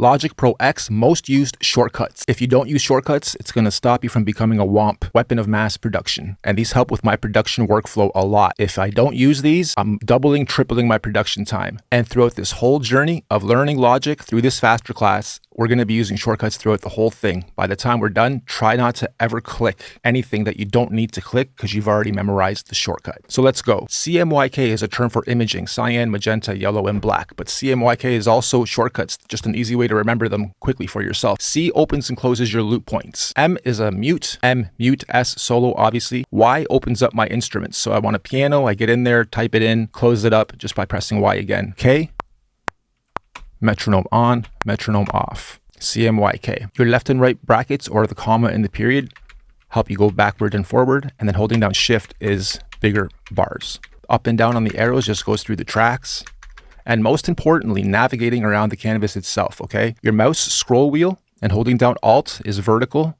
Logic Pro X most used shortcuts. If you don't use shortcuts, it's going to stop you from becoming a WOMP, weapon of mass production. And these help with my production workflow a lot. If I don't use these, I'm doubling, tripling my production time. And throughout this whole journey of learning Logic through this faster class, we're going to be using shortcuts throughout the whole thing. By the time we're done, try not to ever click anything that you don't need to click because you've already memorized the shortcut. So let's go. CMYK is a term for imaging, cyan, magenta, yellow, and black. But CMYK is also shortcuts, just an easy way to remember them quickly for yourself. C opens and closes your loop points. M is a mute. M, mute. S, solo, obviously. Y opens up my instruments. So I want a piano, I get in there, type it in, close it up just by pressing Y again. K, metronome on, metronome off. CMYK. Your left and right brackets or the comma in the period help you go backward and forward, and then holding down shift is bigger bars. Up and down on the arrows just goes through the tracks. And most importantly, navigating around the canvas itself, okay? Your mouse scroll wheel and holding down Alt is vertical.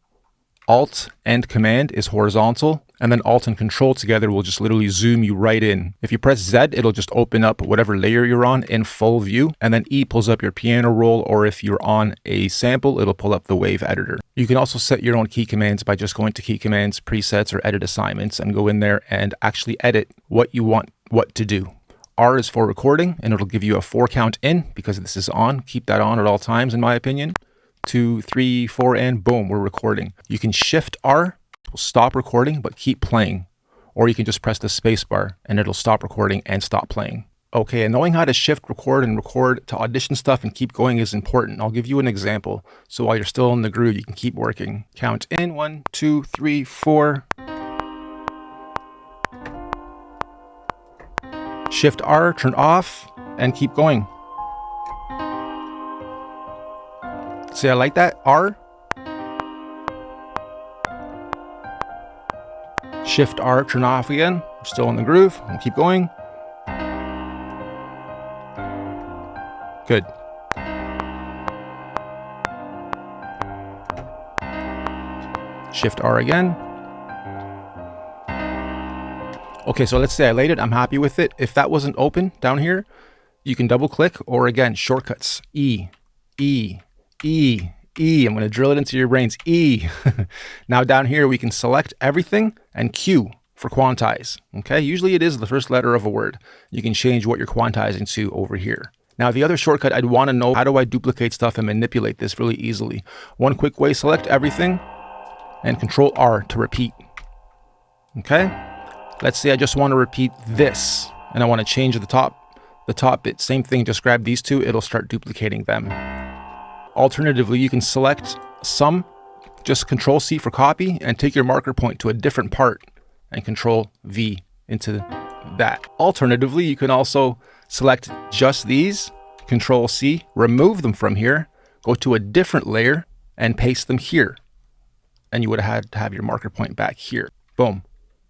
Alt and Command is horizontal. And then Alt and Control together will just literally zoom you right in. If you press Z, it'll just open up whatever layer you're on in full view. And then E pulls up your piano roll, or if you're on a sample, it'll pull up the wave editor. You can also set your own key commands by just going to key commands, presets, or edit assignments and go in there and actually edit what you want what to do. R is for recording, and it'll give you a 4 count in because this is on. Keep that on at all times, in my opinion. 2, 3, 4, and boom, we're recording. You can shift R, will stop recording, but keep playing. Or you can just press the space bar and it'll stop recording and stop playing. Okay, and knowing how to shift, record, and record to audition stuff and keep going is important. I'll give you an example. So while you're still in the groove, you can keep working. Count in, 1, 2, 3, 4. Shift R, turn off, and keep going. See, I like that. R. Shift R, turn off again. We're still in the groove. And keep going. Good. Shift R again. Okay, so let's say I laid it, I'm happy with it. If that wasn't open down here, you can double click, or again, shortcuts. E, E, E, E. I'm going to drill it into your brains. E. Now down here, we can select everything and Q for quantize. Okay, usually it is the first letter of a word. You can change what you're quantizing to over here. Now the other shortcut, I'd want to know, how do I duplicate stuff and manipulate this really easily? One quick way, select everything and Control R to repeat. Okay. Let's say I just want to repeat this and I want to change the top bit. Same thing, just grab these two, it'll start duplicating them. Alternatively, you can select some, just Control C for copy and take your marker point to a different part and Control V into that. Alternatively, you can also select just these, Control C, remove them from here, go to a different layer and paste them here. And you would have had to have your marker point back here. Boom.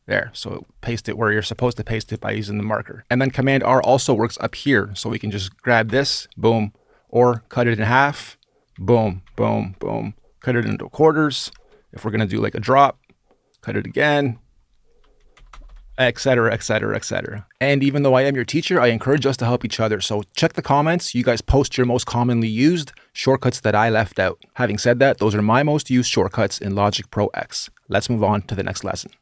There, so paste it where you're supposed to paste it by using the marker. And then Command R also works up here. So we can just grab this, boom, or cut it in half, boom, boom, boom. Cut it into quarters. If we're gonna do like a drop, cut it again, etc., etc., etc. And even though I am your teacher, I encourage us to help each other. So check the comments. You guys post your most commonly used shortcuts that I left out. Having said that, those are my most used shortcuts in Logic Pro X. Let's move on to the next lesson.